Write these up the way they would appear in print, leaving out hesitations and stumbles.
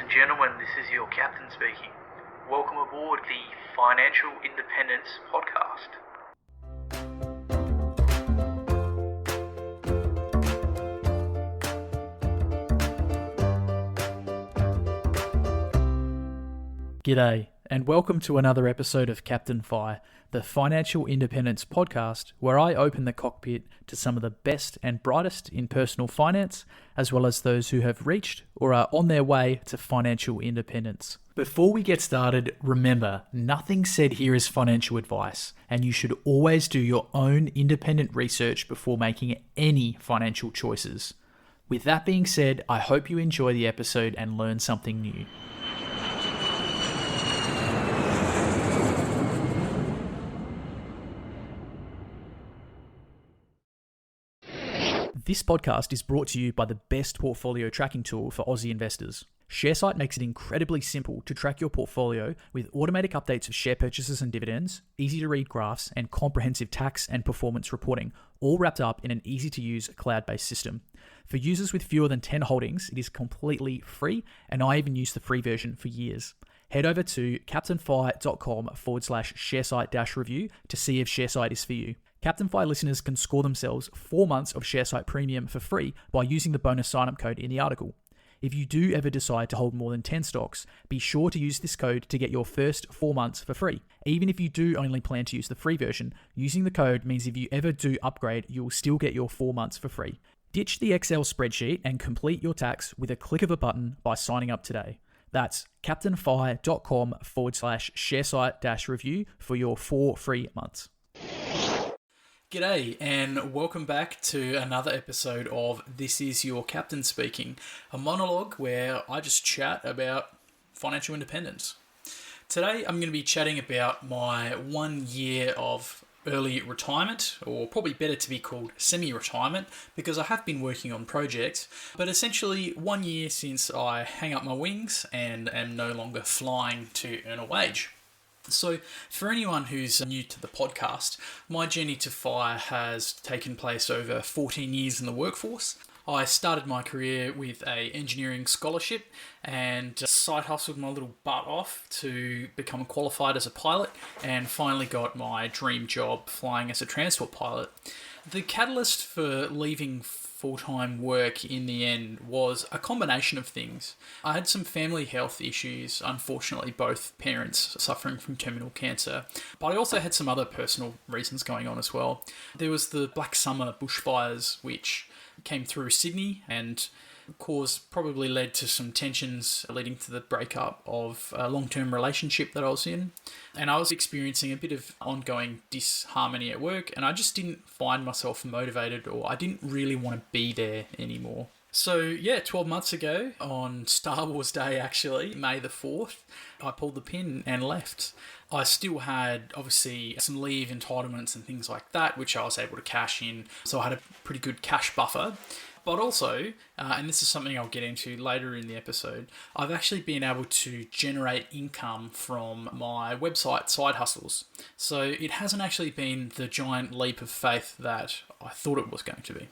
and gentlemen, this is your captain speaking. Welcome aboard the Financial Independence Podcast. G'day, and welcome to another episode of Captain Fi, the Financial Independence Podcast, where I open the cockpit to some of the best and brightest in personal finance, as well as those who have reached or are on their way to financial independence. Before we get started, remember, nothing said here is financial advice, and you should always do your own independent research before making any financial choices. With that being said, I hope you enjoy the episode and learn something new. This podcast is brought to you by the best portfolio tracking tool for Aussie investors. ShareSite makes it incredibly simple to track your portfolio with automatic updates of share purchases and dividends, easy-to-read graphs, and comprehensive tax and performance reporting, all wrapped up in an easy-to-use cloud-based system. For users with fewer than 10 holdings, it is completely free, and I even used the free version for years. Head over to captainfi.com/ShareSite-review to see if ShareSite is for you. Captain Fi listeners can score themselves 4 months of ShareSite Premium for free by using the bonus sign-up code in the article. If you do ever decide to hold more than 10 stocks, be sure to use this code to get your first 4 months for free. Even if you do only plan to use the free version, using the code means if you ever do upgrade, you'll still get your 4 months for free. Ditch the Excel spreadsheet and complete your tax with a click of a button by signing up today. That's captainfi.com/ShareSite-review for your 4 free months. G'day and welcome back to another episode of This Is Your Captain Speaking, a monologue where I just chat about financial independence. Today I'm going to be chatting about my 1 year of early retirement, or probably better to be called semi-retirement, because I have been working on projects, but essentially 1 year since I hang up my wings and am no longer flying to earn a wage. So, for anyone who's new to the podcast, my journey to FI has taken place over 14 years in the workforce. I started my career with an engineering scholarship and side hustled my little butt off to become qualified as a pilot, and finally got my dream job flying as a transport pilot. The catalyst for leaving full-time work in the end was a combination of things. I had some family health issues, unfortunately both parents suffering from terminal cancer, but I also had some other personal reasons going on as well. There was the Black Summer bushfires which came through Sydney and probably led to some tensions leading to the breakup of a long-term relationship that I was in. And I was experiencing a bit of ongoing disharmony at work, and I just didn't find myself motivated, or I didn't really want to be there anymore. So 12 months ago, on Star Wars Day actually, May the 4th, I pulled the pin and left. I still had, obviously, some leave entitlements and things like that, which I was able to cash in, so I had a pretty good cash buffer. But also, and this is something I'll get into later in the episode, I've actually been able to generate income from my website side hustles. So it hasn't actually been the giant leap of faith that I thought it was going to be.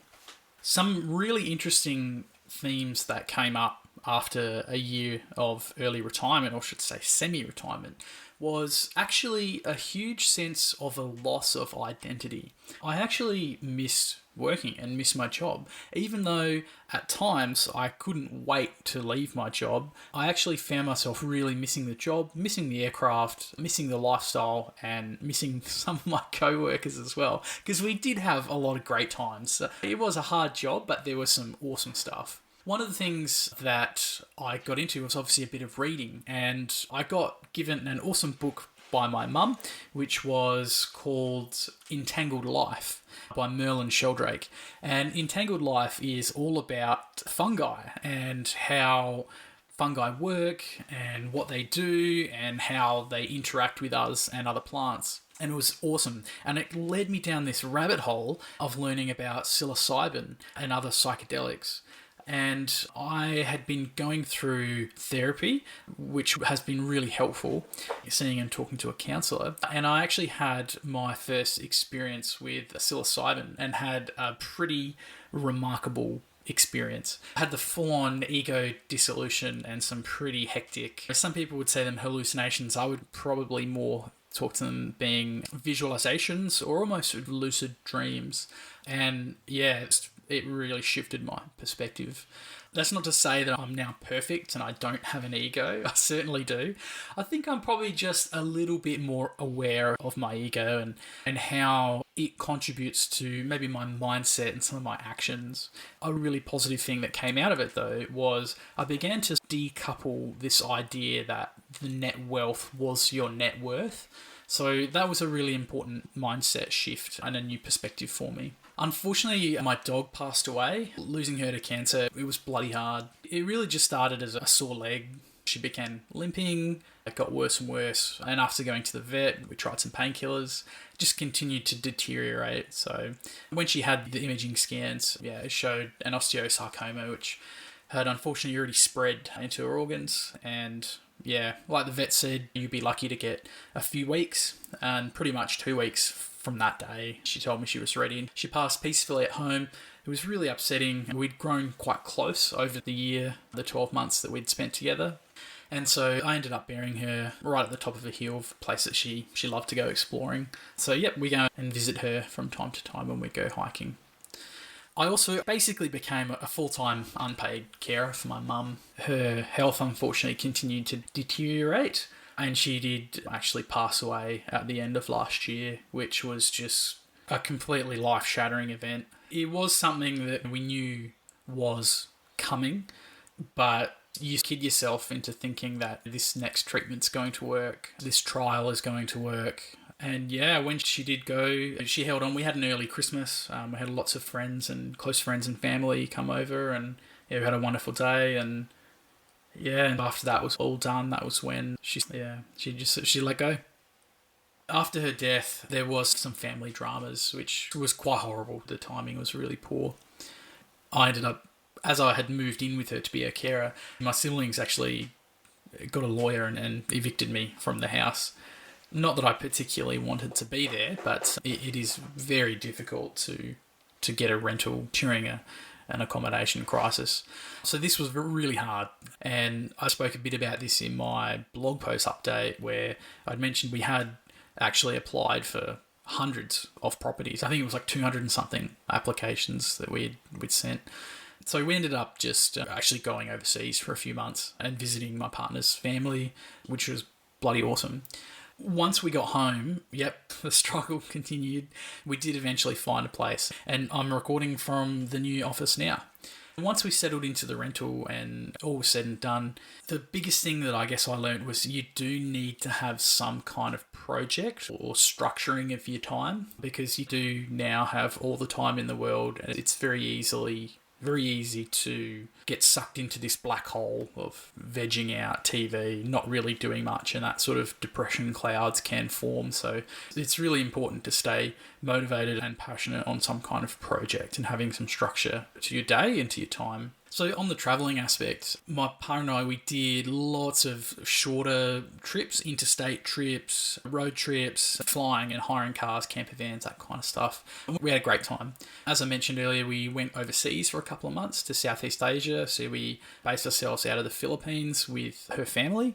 Some really interesting themes that came up after a year of early retirement, or should say semi-retirement, was actually a huge sense of a loss of identity. I actually missed working and miss my job. Even though at times I couldn't wait to leave my job, I actually found myself really missing the job, missing the aircraft, missing the lifestyle, and missing some of my co-workers as well, because we did have a lot of great times. It was a hard job, but there was some awesome stuff. One of the things that I got into was obviously a bit of reading, and I got given an awesome book by my mum, which was called Entangled Life by Merlin Sheldrake. And Entangled Life is all about fungi and how fungi work and what they do and how they interact with us and other plants. And it was awesome. And it led me down this rabbit hole of learning about psilocybin and other psychedelics. And I had been going through therapy, which has been really helpful, seeing and talking to a counsellor. And I actually had my first experience with psilocybin and had a pretty remarkable experience. I had the full-on ego dissolution and some pretty hectic, some people would say them hallucinations. I would probably more talk to them being visualizations or almost lucid dreams. And yeah, it really shifted my perspective. That's not to say that I'm now perfect and I don't have an ego. I certainly do. I think I'm probably just a little bit more aware of my ego and how it contributes to maybe my mindset and some of my actions. A really positive thing that came out of it, though, was I began to decouple this idea that the net wealth was your net worth. So that was a really important mindset shift and a new perspective for me. Unfortunately, my dog passed away. Losing her to cancer, it was bloody hard. It really just started as a sore leg. She began limping, it got worse and worse. And after going to the vet, we tried some painkillers, just continued to deteriorate. So when she had the imaging scans, it showed an osteosarcoma, which had unfortunately already spread into her organs. And like the vet said, you'd be lucky to get a few weeks, and pretty much 2 weeks from that day, she told me she was ready. She passed peacefully at home. It was really upsetting. We'd grown quite close over the year, the 12 months that we'd spent together. And so I ended up burying her right at the top of a hill, a place that she loved to go exploring. So we go and visit her from time to time when we go hiking. I also basically became a full-time unpaid carer for my mum. Her health unfortunately continued to deteriorate, and she did actually pass away at the end of last year, which was just a completely life-shattering event. It was something that we knew was coming, but you kid yourself into thinking that this next treatment's going to work, this trial is going to work. And when she did go, she held on. We had an early Christmas. We had lots of friends and close friends and family come over, and we had a wonderful day. And and after that was all done, that was when she let go. After her death, there was some family dramas, which was quite horrible. The timing was really poor. I ended up, as I had moved in with her to be her carer, my siblings actually got a lawyer and evicted me from the house. Not that I particularly wanted to be there, but it is very difficult to get a rental during an accommodation crisis. So this was really hard. And I spoke a bit about this in my blog post update, where I'd mentioned we had actually applied for hundreds of properties. I think it was like 200 and something applications that we'd sent. So we ended up just actually going overseas for a few months and visiting my partner's family, which was bloody awesome. Once we got home, the struggle continued. We did eventually find a place, and I'm recording from the new office now. Once we settled into the rental and all was said and done, the biggest thing that I guess I learned was you do need to have some kind of project or structuring of your time, because you do now have all the time in the world, and it's very easy to get sucked into this black hole of vegging out TV, not really doing much, and that sort of depression clouds can form. So it's really important to stay motivated and passionate on some kind of project and having some structure to your day and to your time. So on the travelling aspect, my partner and I, we did lots of shorter trips, interstate trips, road trips, flying and hiring cars, camper vans, that kind of stuff. We had a great time. As I mentioned earlier, we went overseas for a couple of months to Southeast Asia. So we based ourselves out of the Philippines with her family.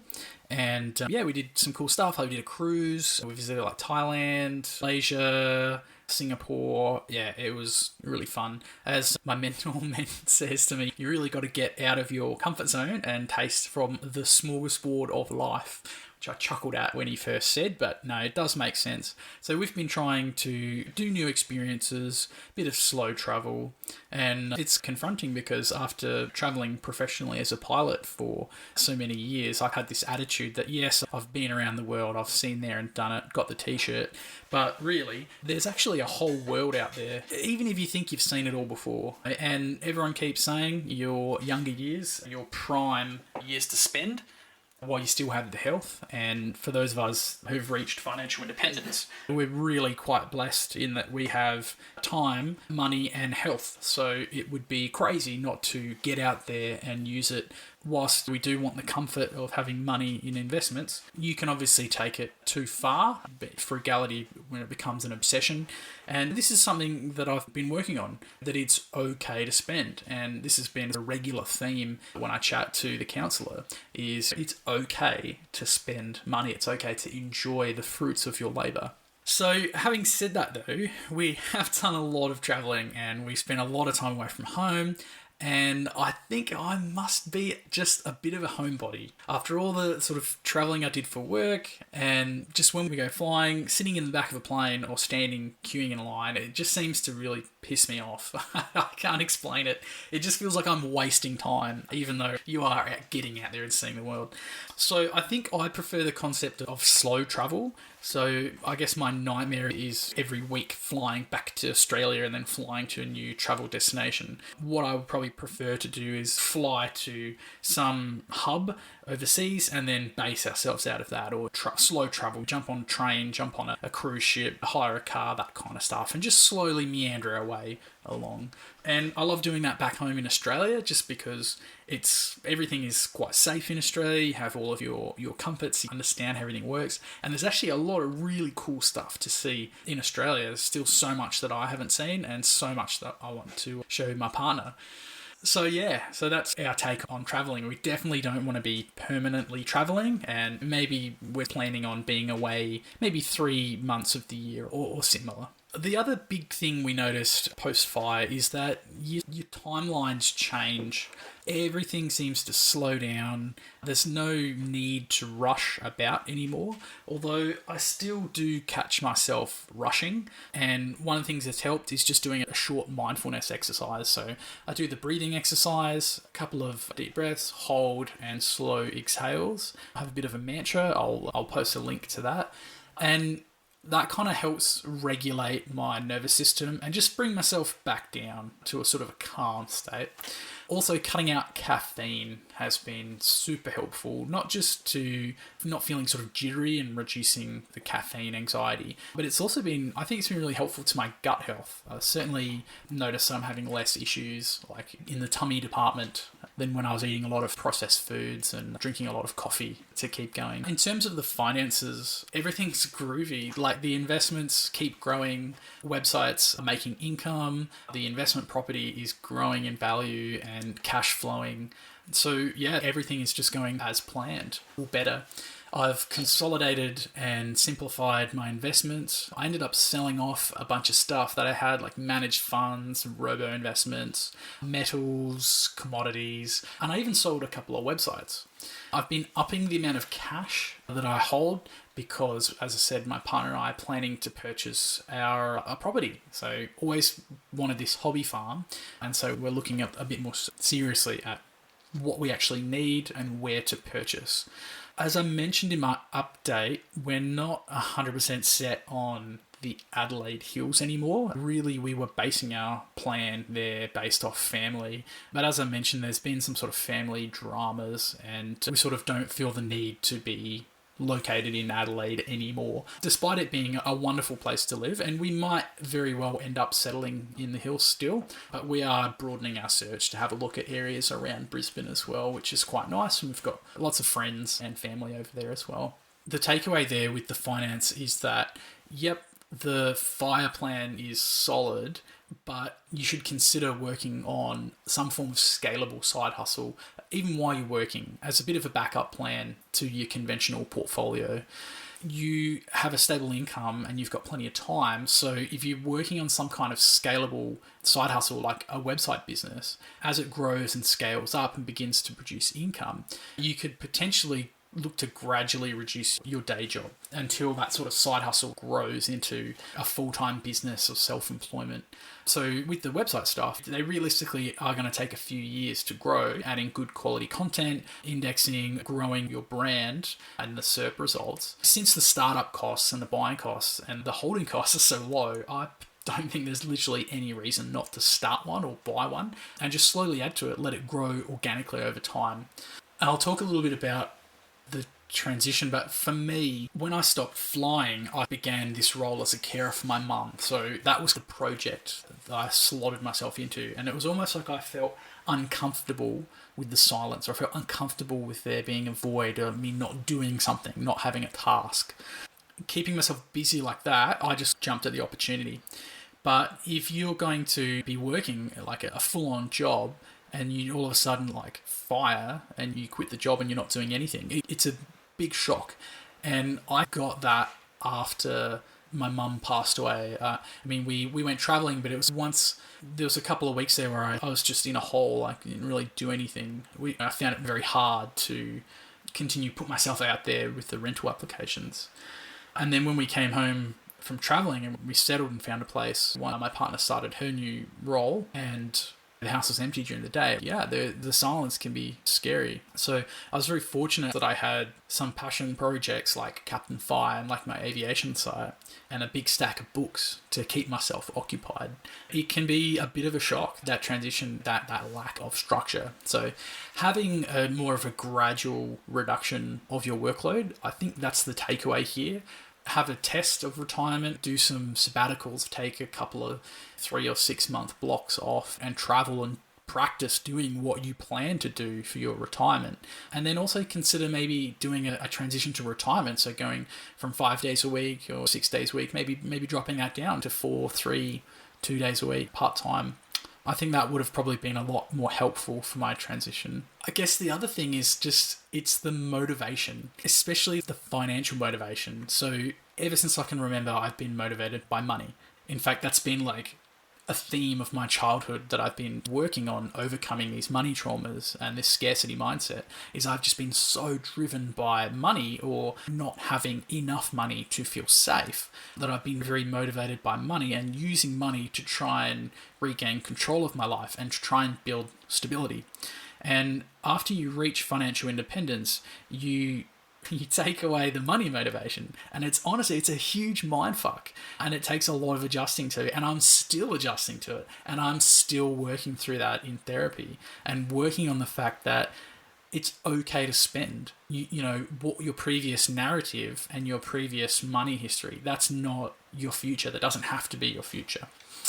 And we did some cool stuff. We did a cruise. We visited like Thailand, Malaysia, Singapore. It was really fun. As my mentor says to me, you really got to get out of your comfort zone and taste from the smorgasbord of life, which I chuckled at when he first said, but no, it does make sense. So we've been trying to do new experiences, a bit of slow travel, and it's confronting because after traveling professionally as a pilot for so many years, I had this attitude that yes, I've been around the world, I've seen there and done it, got the t-shirt, but really, there's actually a whole world out there, even if you think you've seen it all before. And everyone keeps saying your younger years, your prime years to spend, while you still have the health. And for those of us who've reached financial independence, we're really quite blessed in that we have time, money and health. So it would be crazy not to get out there and use it whilst we do want the comfort of having money in investments, you can obviously take it too far, frugality when it becomes an obsession. And this is something that I've been working on, that it's okay to spend. And this has been a regular theme when I chat to the counsellor, is it's okay to spend money. It's okay to enjoy the fruits of your labour. So having said that though, we have done a lot of travelling and we spent a lot of time away from home. And I think I must be just a bit of a homebody. After all the sort of travelling I did for work, and just when we go flying, sitting in the back of a plane or standing queuing in a line, it just seems to really piss me off. I can't explain it. It just feels like I'm wasting time, even though you are getting out there and seeing the world. So I think I prefer the concept of slow travel. So I guess my nightmare is every week flying back to Australia and then flying to a new travel destination. What I would probably prefer to do is fly to some hub overseas and then base ourselves out of that, or slow travel, jump on a train, jump on a cruise ship, hire a car, that kind of stuff, and just slowly meander our way along. And I love doing that back home in Australia just because everything is quite safe in Australia. You have all of your comforts, you understand how everything works, and there's actually a lot of really cool stuff to see in Australia. There's still so much that I haven't seen and so much that I want to show my partner. So that's our take on travelling. We definitely don't want to be permanently travelling, and maybe we're planning on being away maybe 3 months of the year or similar. The other big thing we noticed post-fire is that your timelines change. Everything seems to slow down. There's no need to rush about anymore, although I still do catch myself rushing. And one of the things that's helped is just doing a short mindfulness exercise. So I do the breathing exercise, a couple of deep breaths, hold and slow exhales. I have a bit of a mantra. I'll post a link to that. And that kind of helps regulate my nervous system and just bring myself back down to a sort of a calm state. Also, cutting out caffeine has been super helpful, not just to not feeling sort of jittery and reducing the caffeine anxiety, but I think it's been really helpful to my gut health. I certainly noticed I'm having less issues like in the tummy department than when I was eating a lot of processed foods and drinking a lot of coffee to keep going. In terms of the finances, everything's groovy. Like the investments keep growing, websites are making income, the investment property is growing in value and cash flowing. So yeah, everything is just going as planned or better. I've consolidated and simplified my investments. I ended up selling off a bunch of stuff that I had, like managed funds, robo investments, metals, commodities, and I even sold a couple of websites. I've been upping the amount of cash that I hold because, as I said, my partner and I are planning to purchase our property. So always wanted this hobby farm, and so we're looking at a bit more seriously at what we actually need and where to purchase. As I mentioned in my update, we're not 100% set on the Adelaide Hills anymore. Really, we were basing our plan there based off family. But as I mentioned, there's been some sort of family dramas and we sort of don't feel the need to be located in Adelaide anymore, despite it being a wonderful place to live, and we might very well end up settling in the hills still, but we are broadening our search to have a look at areas around Brisbane as well, which is quite nice, and we've got lots of friends and family over there as well. The takeaway there with the finance is that, yep, the fire plan is solid, but you should consider working on some form of scalable side hustle, even while you're working, as a bit of a backup plan to your conventional portfolio. You have a stable income and you've got plenty of time. So if you're working on some kind of scalable side hustle, like a website business, as it grows and scales up and begins to produce income, you could potentially look to gradually reduce your day job until that sort of side hustle grows into a full-time business or self-employment. So with the website stuff, they realistically are going to take a few years to grow, adding good quality content, indexing, growing your brand and the SERP results. Since the startup costs and the buying costs and the holding costs are so low, I don't think there's literally any reason not to start one or buy one and just slowly add to it, let it grow organically over time. And I'll talk a little bit about the transition, but for me, when I stopped flying, I began this role as a carer for my mum. So that was the project that I slotted myself into, and it was almost like I felt uncomfortable with the silence, or I felt uncomfortable with there being a void, or me not doing something, not having a task. Keeping myself busy like that, I just jumped at the opportunity. But if you're going to be working like a full-on job, and you all of a sudden like fire and you quit the job and you're not doing anything, it's a big shock. And I got that after my mum passed away. We went traveling, but it was there was a couple of weeks there where I was just in a hole. I didn't really do anything. I found it very hard to continue put myself out there with the rental applications. And then when we came home from traveling and we settled and found a place, my partner started her new role, and the house was empty during the day. Yeah, the silence can be scary. So I was very fortunate that I had some passion projects like Captain Fire and like my aviation site, and a big stack of books to keep myself occupied. It can be a bit of a shock, that transition, that lack of structure. So having more of a gradual reduction of your workload, I think that's the takeaway here. Have a test of retirement, do some sabbaticals, take a couple of 3 or 6 month blocks off and travel and practice doing what you plan to do for your retirement. And then also consider maybe doing a transition to retirement. So going from 5 days a week or 6 days a week, maybe dropping that down to 4, 3, 2 days a week, part-time. I think that would have probably been a lot more helpful for my transition. I guess the other thing is it's the motivation, especially the financial motivation. So ever since I can remember, I've been motivated by money. In fact, that's been like a theme of my childhood that I've been working on, overcoming these money traumas and this scarcity mindset, is I've just been so driven by money, or not having enough money to feel safe, that I've been very motivated by money and using money to try and regain control of my life and to try and build stability. And after you reach financial independence, you take away the money motivation, and it's a huge mindfuck, and it takes a lot of adjusting to, and I'm still adjusting to it, and I'm still working through that in therapy and working on the fact that it's okay to spend. You know what, your previous narrative and your previous money history, that's not your future. That doesn't have to be your future.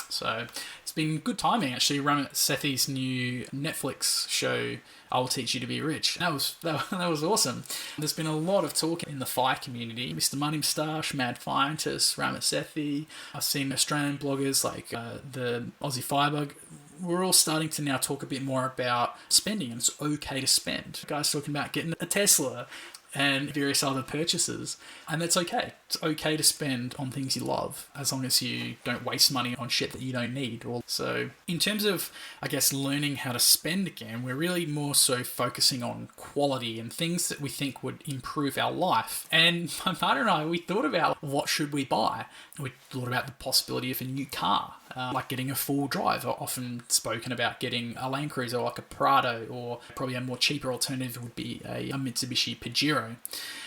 So it's been good timing, actually. Ramit Sethi's new Netflix show, I Will Teach You to Be Rich. That was awesome. There's been a lot of talk in the FI community. Mr. Money Moustache, Mad Fientist, Ramit Sethi. I've seen Australian bloggers like the Aussie Firebug. We're all starting to now talk a bit more about spending, and it's okay to spend. Guys talking about getting a Tesla and various other purchases, and that's okay. It's okay to spend on things you love, as long as you don't waste money on shit that you don't need. So in terms of, I guess, learning how to spend again, we're really more so focusing on quality and things that we think would improve our life. And my partner and I, we thought about what should we buy. We thought about the possibility of a new car, like getting a full drive. I've often spoken about getting a Land Cruiser, like a Prado, or probably a more cheaper alternative would be a Mitsubishi Pajero.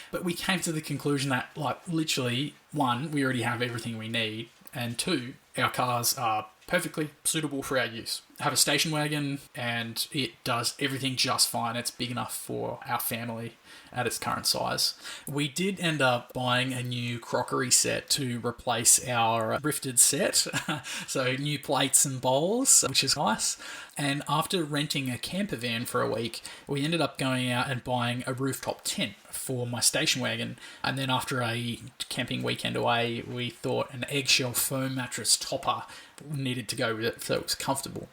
But we came to the conclusion that, like, literally, one, we already have everything we need, and two, our cars are perfectly suitable for our use. I have a station wagon, and it does everything just fine. It's big enough for our family at its current size. We did end up buying a new crockery set to replace our thrifted set. So new plates and bowls, which is nice. And after renting a camper van for a week, we ended up going out and buying a rooftop tent for my station wagon. And then after a camping weekend away, we thought an eggshell foam mattress topper needed to go with it so it was comfortable,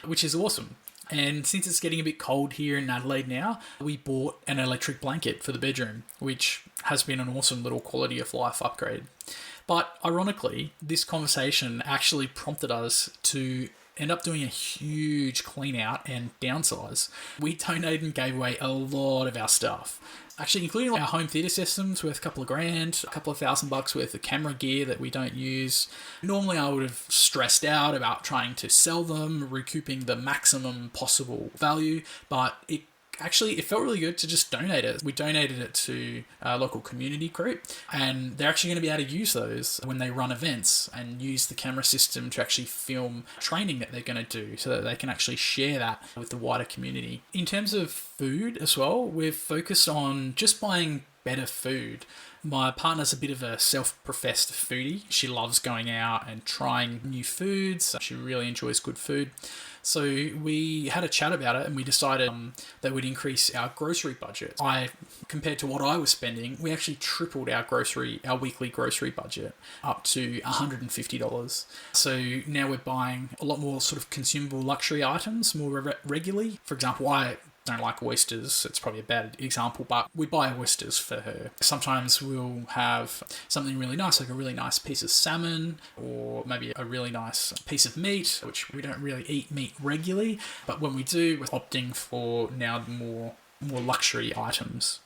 which is awesome. And since it's getting a bit cold here in Adelaide now, we bought an electric blanket for the bedroom, which has been an awesome little quality of life upgrade. But ironically, this conversation actually prompted us to end up doing a huge clean out and downsize. We donated and gave away a lot of our stuff. Actually, including our home theatre systems worth a couple of grand, a couple of $1,000 worth of camera gear that we don't use. Normally, I would have stressed out about trying to sell them, recouping the maximum possible value, but it felt really good to just donate it. We donated it to a local community group, and they're actually going to be able to use those when they run events and use the camera system to actually film training that they're going to do, so that they can actually share that with the wider community. In terms of food as well, we've focused on just buying better food. My partner's a bit of a self-professed foodie. She loves going out and trying new foods. She really enjoys good food. So we had a chat about it and we decided that we'd increase our grocery budget. Compared to what I was spending, we actually tripled our weekly grocery budget up to $150. So now we're buying a lot more sort of consumable luxury items more regularly. For example, I don't like oysters. It's probably a bad example, but we buy oysters for her. Sometimes we'll have something really nice, like a really nice piece of salmon or maybe a really nice piece of meat, which we don't really eat meat regularly. But when we do, we're opting for now more luxury items.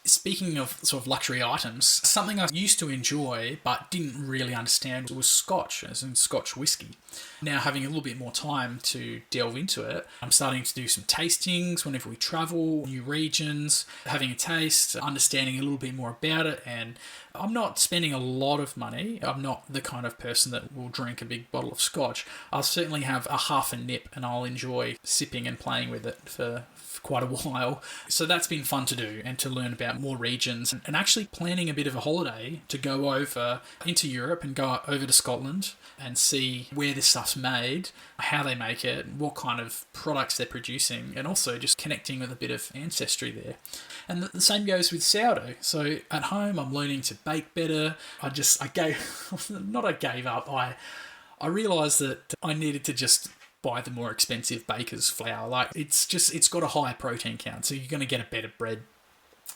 Speaking of sort of luxury items, something I used to enjoy but didn't really understand was Scotch, as in Scotch whiskey. Now, having a little bit more time to delve into it, I'm starting to do some tastings whenever we travel, new regions, having a taste, understanding a little bit more about it, and I'm not spending a lot of money. I'm not the kind of person that will drink a big bottle of Scotch. I'll certainly have a half a nip and I'll enjoy sipping and playing with it for quite a while. So that's been fun to do and to learn about more regions and actually planning a bit of a holiday to go over into Europe and go over to Scotland and see where this stuff's made, how they make it, what kind of products they're producing, and also just connecting with a bit of ancestry there. And the same goes with sourdough. So at home, I'm learning to bake better. I gave up. I realised that I needed to just buy the more expensive baker's flour. Like it's got a higher protein count, so you're going to get a better bread.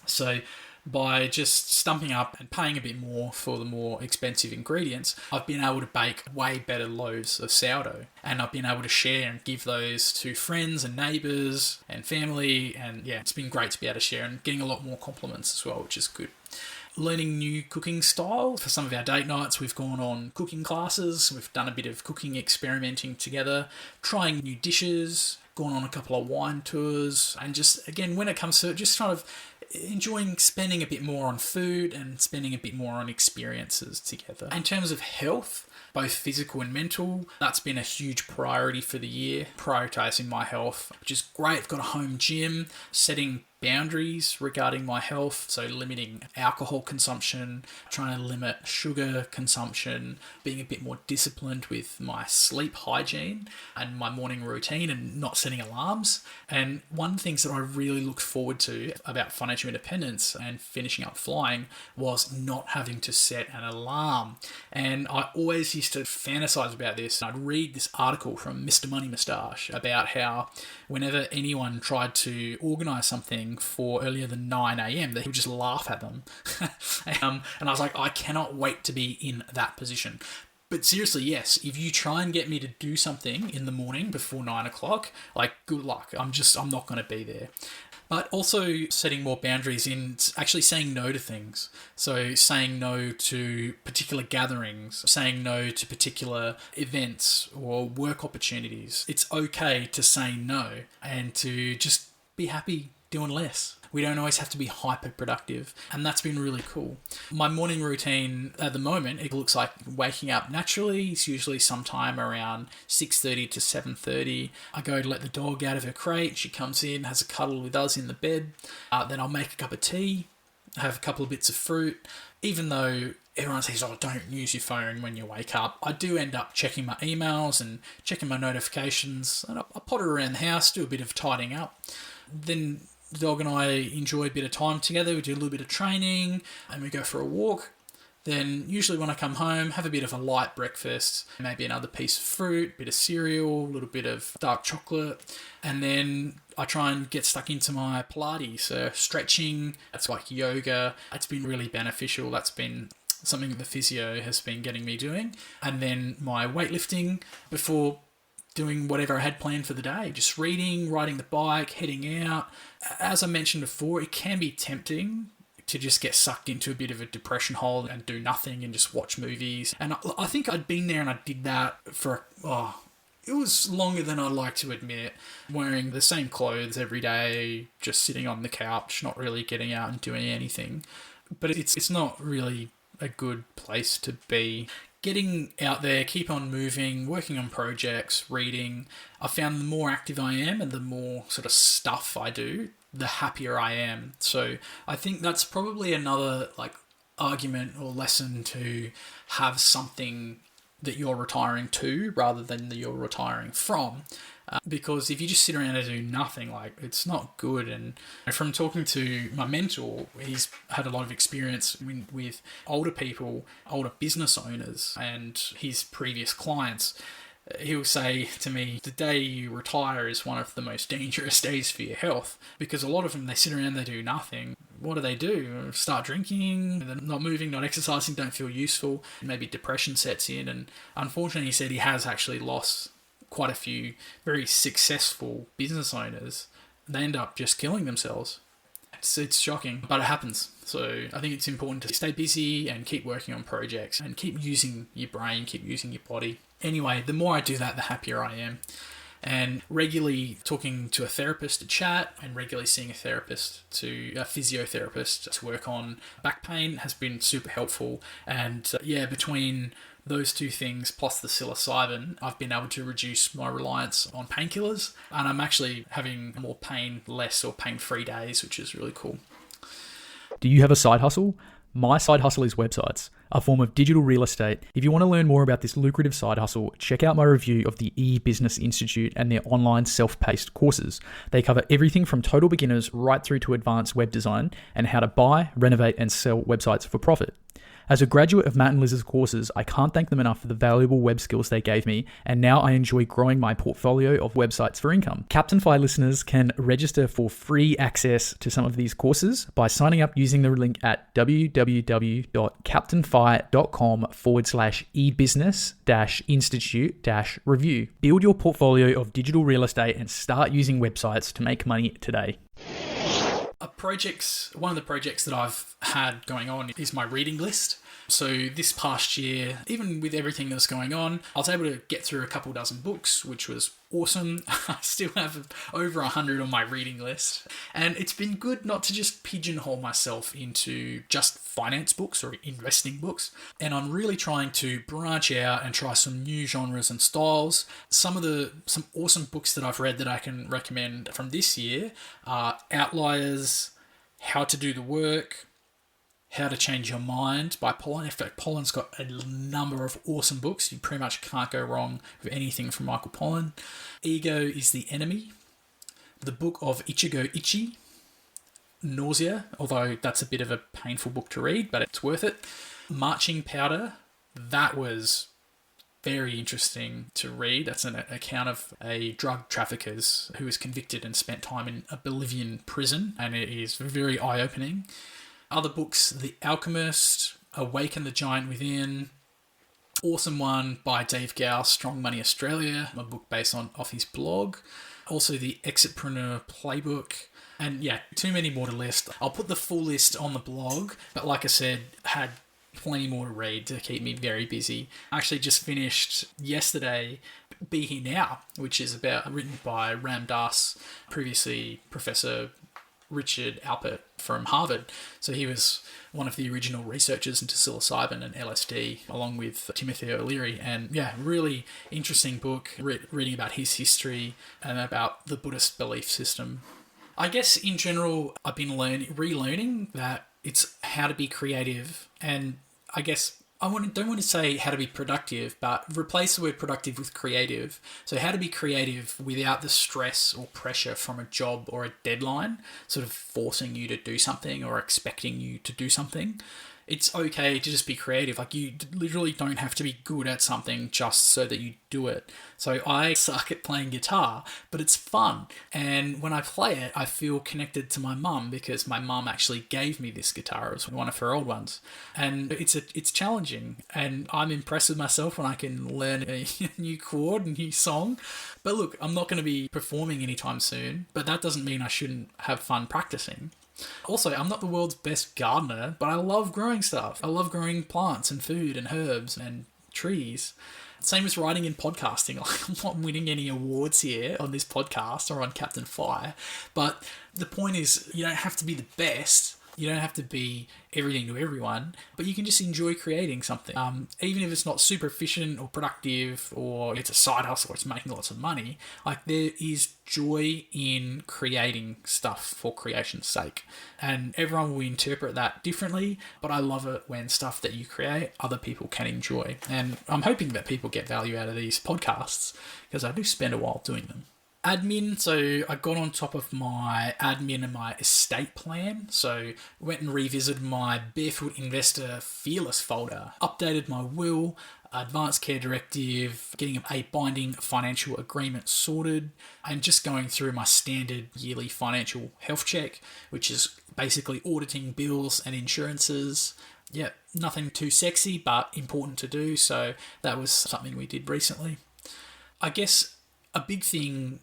So by just stumping up and paying a bit more for the more expensive ingredients, I've been able to bake way better loaves of sourdough. And I've been able to share and give those to friends and neighbours and family. And yeah, it's been great to be able to share and getting a lot more compliments as well, which is good. Learning new cooking styles. For some of our date nights, we've gone on cooking classes. We've done a bit of cooking experimenting together, trying new dishes, gone on a couple of wine tours, and just, again, when it comes to just kind of enjoying spending a bit more on food and spending a bit more on experiences together. In terms of health, both physical and mental, that's been a huge priority for the year, prioritising my health, which is great. I've got a home gym, setting boundaries regarding my health, so limiting alcohol consumption, trying to limit sugar consumption, being a bit more disciplined with my sleep hygiene and my morning routine and not setting alarms. And one of the things that I really looked forward to about financial independence and finishing up flying was not having to set an alarm. And I always used to fantasize about this. I'd read this article from Mr. Money Moustache about how whenever anyone tried to organise something for earlier than 9 a.m, that he would just laugh at them. And I was like, I cannot wait to be in that position. But seriously, yes, if you try and get me to do something in the morning before 9 o'clock, like, good luck. I'm not going to be there. But also setting more boundaries in actually saying no to things. So saying no to particular gatherings, saying no to particular events or work opportunities. It's okay to say no and to just be happy doing less. We don't always have to be hyper productive, and that's been really cool. My morning routine at the moment, it looks like waking up naturally. It's usually sometime around 6:30 to 7:30. I go to let the dog out of her crate. She comes in, has a cuddle with us in the bed. Then I'll make a cup of tea, have a couple of bits of fruit. Even though everyone says, oh, don't use your phone when you wake up, I do end up checking my emails and checking my notifications. And I potter around the house, do a bit of tidying up. Then the dog and I enjoy a bit of time together. We do a little bit of training and we go for a walk. Then usually when I come home, have a bit of a light breakfast, maybe another piece of fruit, a bit of cereal, a little bit of dark chocolate. And then I try and get stuck into my Pilates, stretching. It's like yoga. It's been really beneficial. That's been something that the physio has been getting me doing. And then my weightlifting before doing whatever I had planned for the day, just reading, riding the bike, heading out. As I mentioned before, it can be tempting to just get sucked into a bit of a depression hole and do nothing and just watch movies. And I think I'd been there and I did that for, it was longer than I'd like to admit, wearing the same clothes every day, just sitting on the couch, not really getting out and doing anything. But it's not really a good place to be. Getting out there, keep on moving, working on projects, reading. I found the more active I am and the more sort of stuff I do, the happier I am. So I think that's probably another argument or lesson to have something that you're retiring to rather than that you're retiring from. Because if you just sit around and do nothing, it's not good. And from talking to my mentor, he's had a lot of experience with older people, older business owners, and his previous clients. He'll say to me, the day you retire is one of the most dangerous days for your health, because a lot of them, they sit around, they do nothing. What do? Start drinking, they're not moving, not exercising, don't feel useful. Maybe depression sets in. And unfortunately, he said he has actually lost quite a few very successful business owners. They end up just killing themselves. It's shocking, but it happens. So I think it's important to stay busy and keep working on projects and keep using your brain, keep using your body. Anyway, the more I do that, the happier I am. And regularly talking to a therapist to chat, and regularly seeing a physiotherapist to work on back pain has been super helpful. And between those two things plus the psilocybin, I've been able to reduce my reliance on painkillers, and I'm actually having more pain-less or pain-free days, which is really cool. Do you have a side hustle? My side hustle is websites, a form of digital real estate. If you want to learn more about this lucrative side hustle, check out my review of the eBusiness Institute and their online self-paced courses. They cover everything from total beginners right through to advanced web design and how to buy, renovate, and sell websites for profit. As a graduate of Matt and Liz's courses, I can't thank them enough for the valuable web skills they gave me, and now I enjoy growing my portfolio of websites for income. Captain Fi listeners can register for free access to some of these courses by signing up using the link at www.captainfi.com/ebusiness-institute-review. Build your portfolio of digital real estate and start using websites to make money today. One of the projects that I've had going on is my reading list. So this past year, even with everything that's going on, I was able to get through a couple dozen books, which was awesome. I still have over 100 on my reading list. And it's been good not to just pigeonhole myself into just finance books or investing books. And I'm really trying to branch out and try some new genres and styles. Some awesome books that I've read that I can recommend from this year are Outliers, How to Do the Work, How to Change Your Mind by Pollan. In fact, Pollan's got a number of awesome books. You pretty much can't go wrong with anything from Michael Pollan. Ego is the Enemy, the book of Ichigo Ichi, Nausea, although that's a bit of a painful book to read, but it's worth it. Marching Powder, that was very interesting to read. That's an account of a drug trafficker who was convicted and spent time in a Bolivian prison, and it is very eye-opening. Other books, The Alchemist, Awaken the Giant Within, awesome one by Dave Gause, Strong Money Australia, a book based off his blog. Also the Exitpreneur Playbook, and too many more to list. I'll put the full list on the blog, but like I said, had plenty more to read to keep me very busy. I actually just finished yesterday Be Here Now, which is written by Ram Dass, previously Professor Richard Alpert from Harvard. So he was one of the original researchers into psilocybin and LSD, along with Timothy O'Leary. And really interesting book, reading about his history and about the Buddhist belief system. I guess in general, I've been relearning that it's how to be creative. And I guess don't want to say how to be productive, but replace the word productive with creative. So how to be creative without the stress or pressure from a job or a deadline, sort of forcing you to do something or expecting you to do something. It's okay to just be creative. You literally don't have to be good at something just so that you do it. So I suck at playing guitar, but it's fun. And when I play it, I feel connected to my mum because my mum actually gave me this guitar. It was one of her old ones. And it's challenging. And I'm impressed with myself when I can learn a new chord, a new song. But look, I'm not going to be performing anytime soon, but that doesn't mean I shouldn't have fun practicing. Also, I'm not the world's best gardener, but I love growing stuff. I love growing plants and food and herbs and trees. Same as writing and podcasting. I'm not winning any awards here on this podcast or on Captain Fi. But the point is, you don't have to be the best. You don't have to be everything to everyone, but you can just enjoy creating something. Even if it's not super efficient or productive, or it's a side hustle or it's making lots of money, like there is joy in creating stuff for creation's sake. And everyone will interpret that differently, but I love it when stuff that you create, other people can enjoy. And I'm hoping that people get value out of these podcasts because I do spend a while doing them. Admin, so I got on top of my admin and my estate plan. So went and revisited my Barefoot Investor Fearless folder, updated my will, advanced care directive, getting a binding financial agreement sorted, and just going through my standard yearly financial health check, which is basically auditing bills and insurances. Yeah, nothing too sexy, but important to do. So that was something we did recently. I guess a big thing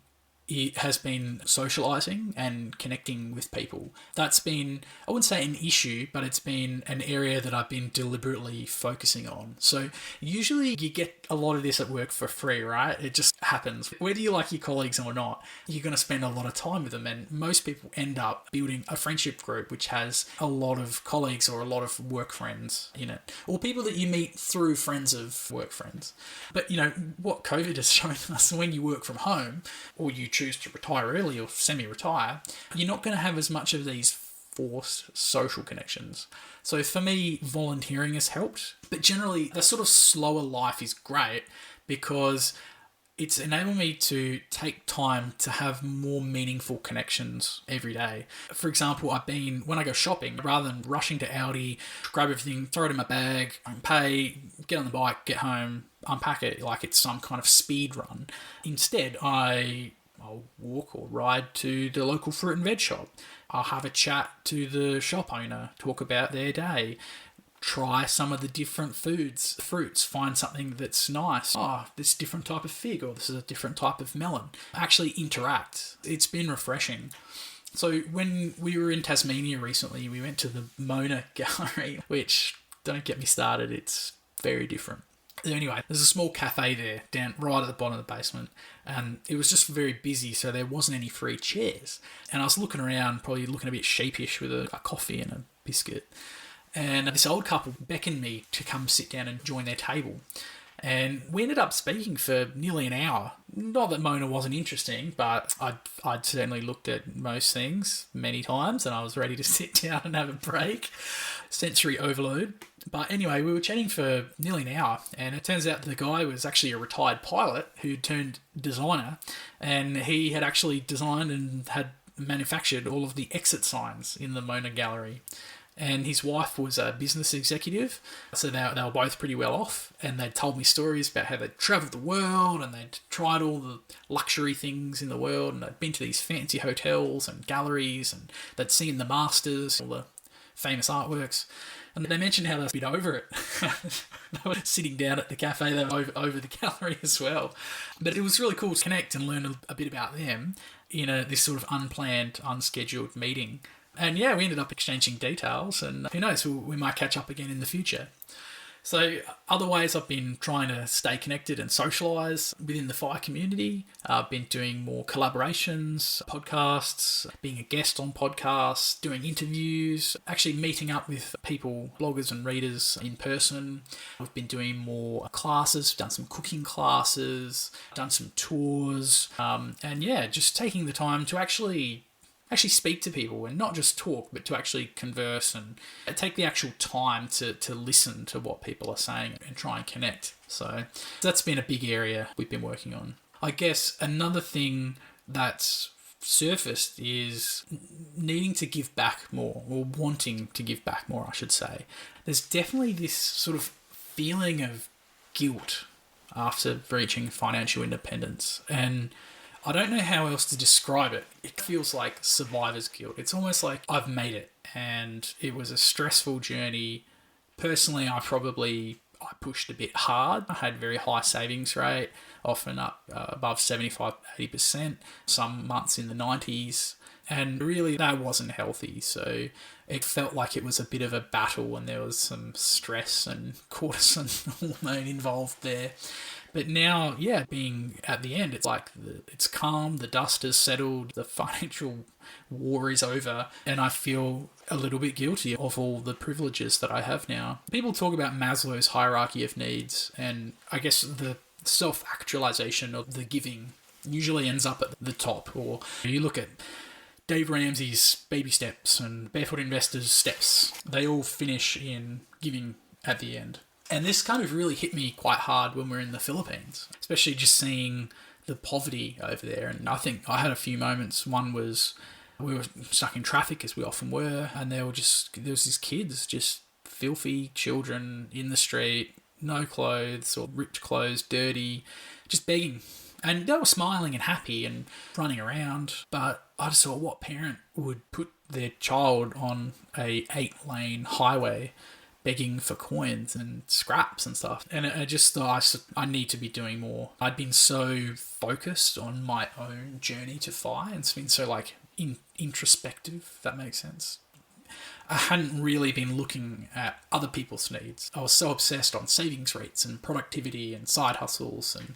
it has been socializing and connecting with people. That's been, I wouldn't say an issue, but it's been an area that I've been deliberately focusing on. So usually you get a lot of this at work for free, right? It just happens. Whether you like your colleagues or not, you're going to spend a lot of time with them. And most people end up building a friendship group which has a lot of colleagues or a lot of work friends in it, or people that you meet through friends of work friends. But you know, what COVID has shown us, when you work from home or you choose to retire early or semi-retire, you're not going to have as much of these forced social connections. So for me, volunteering has helped. But generally, the sort of slower life is great because it's enabled me to take time to have more meaningful connections every day. For example, when I go shopping, rather than rushing to Aldi, grab everything, throw it in my bag, pay, get on the bike, get home, unpack it like it's some kind of speed run. Instead, I'll walk or ride to the local fruit and veg shop. I'll have a chat to the shop owner, talk about their day, try some of the different fruits, find something that's nice. Oh, this different type of fig, or this is a different type of melon. Actually interact. It's been refreshing. So when we were in Tasmania recently, we went to the Mona Gallery, which, don't get me started, it's very different. Anyway, there's a small cafe there down right at the bottom of the basement, and it was just very busy, so there wasn't any free chairs. And I was looking around, probably looking a bit sheepish with a coffee and a biscuit. And this old couple beckoned me to come sit down and join their table. And we ended up speaking for nearly an hour. Not that Mona wasn't interesting, but I'd certainly looked at most things many times, and I was ready to sit down and have a break. Sensory overload. But anyway, we were chatting for nearly an hour, and it turns out the guy was actually a retired pilot who turned designer, and he had actually designed and had manufactured all of the exit signs in the Mona Gallery. And his wife was a business executive, so they were both pretty well off, and they'd told me stories about how they'd travelled the world and they'd tried all the luxury things in the world, and they'd been to these fancy hotels and galleries, and they'd seen the masters, all the famous artworks. And they mentioned how they were a bit over it. They were sitting down at the cafe, they were over the gallery as well. But it was really cool to connect and learn a bit about them in this sort of unplanned, unscheduled meeting. And yeah, we ended up exchanging details, and who knows, we might catch up again in the future. So other ways I've been trying to stay connected and socialise within the FIRE community. I've been doing more collaborations, podcasts, being a guest on podcasts, doing interviews, actually meeting up with people, bloggers and readers in person. I've been doing more classes, done some cooking classes, done some tours, and yeah, just taking the time to actually speak to people and not just talk, but to actually converse and take the actual time to listen to what people are saying and try and connect. So that's been a big area we've been working on. I guess another thing that's surfaced is needing to give back more, or wanting to give back more, I should say. There's definitely this sort of feeling of guilt after reaching financial independence, and I don't know how else to describe it. It feels like survivor's guilt. It's almost like I've made it, and it was a stressful journey. Personally, I pushed a bit hard. I had very high savings rate, often up above 75-80%, some months in the 90s. And really, that wasn't healthy. So it felt like it was a bit of a battle, and there was some stress and cortisol hormone involved there. But now, yeah, being at the end, it's like it's calm, the dust has settled, the financial war is over, and I feel a little bit guilty of all the privileges that I have now. People talk about Maslow's hierarchy of needs, and I guess the self-actualization of the giving usually ends up at the top. Or you look at Dave Ramsey's baby steps and Barefoot Investor's steps, they all finish in giving at the end. And this kind of really hit me quite hard when we were in the Philippines, especially just seeing the poverty over there. And I think I had a few moments. One was we were stuck in traffic, as we often were, and there was these kids, just filthy children in the street, no clothes or ripped clothes, dirty, just begging. And they were smiling and happy and running around, but I just thought, what parent would put their child on a 8-lane highway begging for coins and scraps and stuff? And I just thought I need to be doing more. I'd been so focused on my own journey to FI, and it's been so introspective, if that makes sense. I hadn't really been looking at other people's needs. I was so obsessed on savings rates and productivity and side hustles, and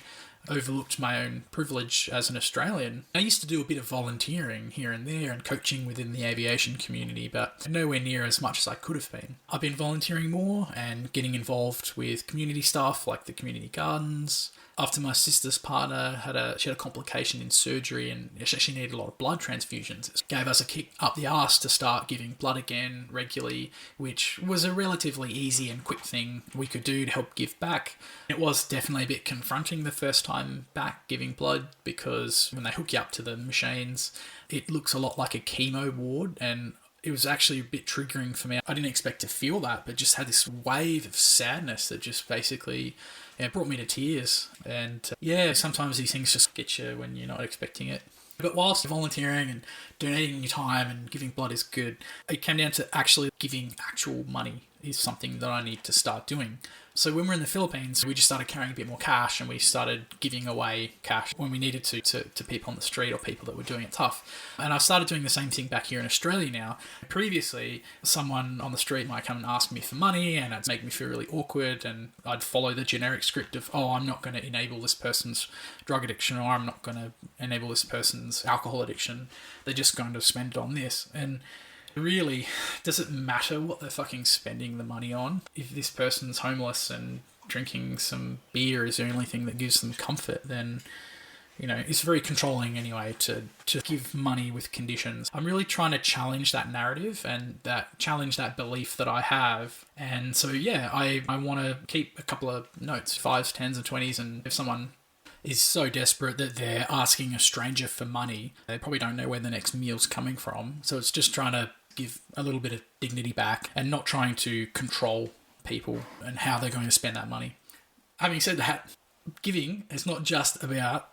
overlooked my own privilege as an Australian. I used to do a bit of volunteering here and there and coaching within the aviation community, but nowhere near as much as I could have been. I've been volunteering more and getting involved with community stuff like the community gardens. After my sister's partner had a complication in surgery and she needed a lot of blood transfusions, it gave us a kick up the arse to start giving blood again regularly, which was a relatively easy and quick thing we could do to help give back. It was definitely a bit confronting the first time back giving blood, because when they hook you up to the machines, it looks a lot like a chemo ward, and it was actually a bit triggering for me. I didn't expect to feel that, but just had this wave of sadness that just basically brought me to tears. And sometimes these things just get you when you're not expecting it. But whilst volunteering and donating your time and giving blood is good, it came down to actually giving actual money is something that I need to start doing. So when we're in the Philippines, we just started carrying a bit more cash, and we started giving away cash when we needed to people on the street or people that were doing it tough. And I've started doing the same thing back here in Australia now. Previously, someone on the street might come and ask me for money, and it'd make me feel really awkward, and I'd follow the generic script of, I'm not going to enable this person's drug addiction, or I'm not going to enable this person's alcohol addiction. They're just going to spend it on this. And really, does it matter what they're fucking spending the money on? If this person's homeless and drinking some beer is the only thing that gives them comfort, then, it's very controlling anyway to give money with conditions. I'm really trying to challenge that narrative and challenge that belief that I have. And so, I want to keep a couple of notes, 5s, 10s and 20s, and if someone is so desperate that they're asking a stranger for money, they probably don't know where the next meal's coming from. So it's just trying to give a little bit of dignity back and not trying to control people and how they're going to spend that money. Having said that, giving is not just about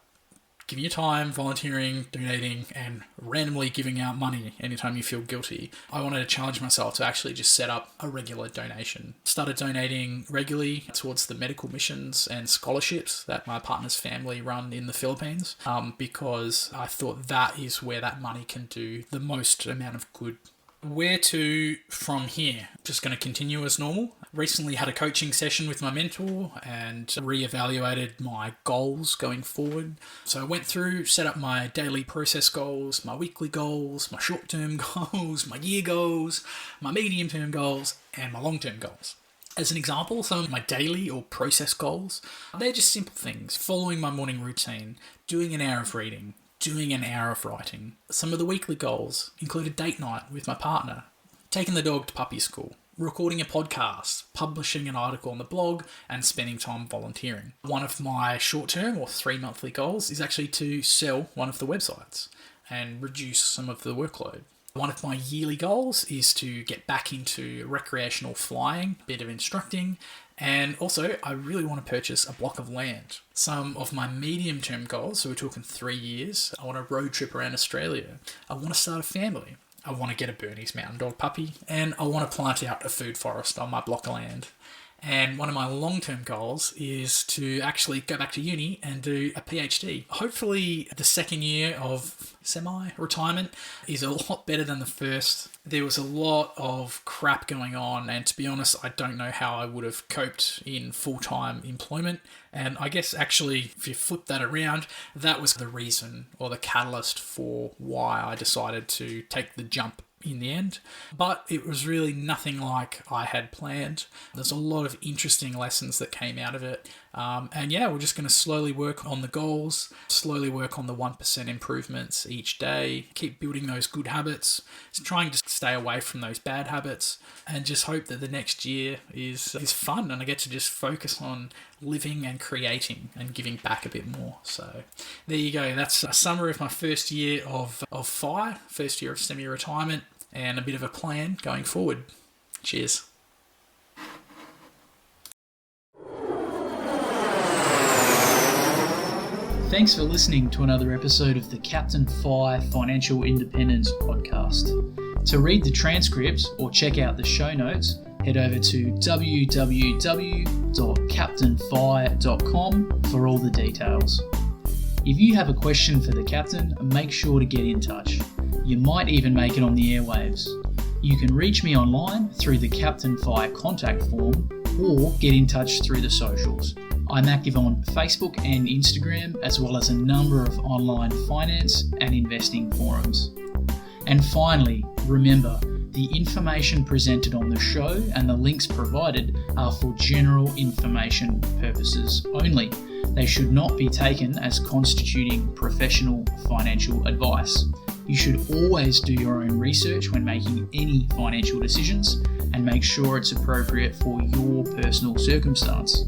giving your time, volunteering, donating, and randomly giving out money anytime you feel guilty. I wanted to challenge myself to actually just set up a regular donation. Started donating regularly towards the medical missions and scholarships that my partner's family run in the Philippines, because I thought that is where that money can do the most amount of good. Where to from here? Just going to continue as normal. Recently had a coaching session with my mentor and reevaluated my goals going forward. So I went through, set up my daily process goals, my weekly goals, my short-term goals, my year goals, my medium-term goals, and my long-term goals. As an example, some of my daily or process goals, they're just simple things. Following my morning routine, doing an hour of reading, doing an hour of writing. Some of the weekly goals include a date night with my partner, taking the dog to puppy school, recording a podcast, publishing an article on the blog, and spending time volunteering. One of my short-term or 3 monthly goals is actually to sell one of the websites and reduce some of the workload. One of my yearly goals is to get back into recreational flying, a bit of instructing, and also I really want to purchase a block of land. Some of my medium-term goals, so we're talking 3 years, I want to road trip around Australia. I want to start a family. I want to get a Bernese Mountain Dog puppy, and I want to plant out a food forest on my block of land. And one of my long-term goals is to actually go back to uni and do a PhD. Hopefully the second year of semi-retirement is a lot better than the first. There was a lot of crap going on, and to be honest, I don't know how I would have coped in full-time employment. And I guess actually, if you flip that around, that was the reason or the catalyst for why I decided to take the jump in the end. But it was really nothing like I had planned. There's a lot of interesting lessons that came out of it. And yeah, we're just going to slowly work on the goals, slowly work on the 1% improvements each day, keep building those good habits, trying to stay away from those bad habits, and just hope that the next year is fun and I get to just focus on living and creating and giving back a bit more. So there you go. That's a summary of my first year of FIRE, first year of semi-retirement, and a bit of a plan going forward. Cheers. Thanks for listening to another episode of the Captain FIRE Financial Independence Podcast. To read the transcript or check out the show notes, head over to www.captainfire.com for all the details. If you have a question for the captain, make sure to get in touch. You might even make it on the airwaves. You can reach me online through the Captain FIRE contact form or get in touch through the socials. I'm active on Facebook and Instagram, as well as a number of online finance and investing forums. And finally, remember, the information presented on the show and the links provided are for general information purposes only. They should not be taken as constituting professional financial advice. You should always do your own research when making any financial decisions and make sure it's appropriate for your personal circumstance.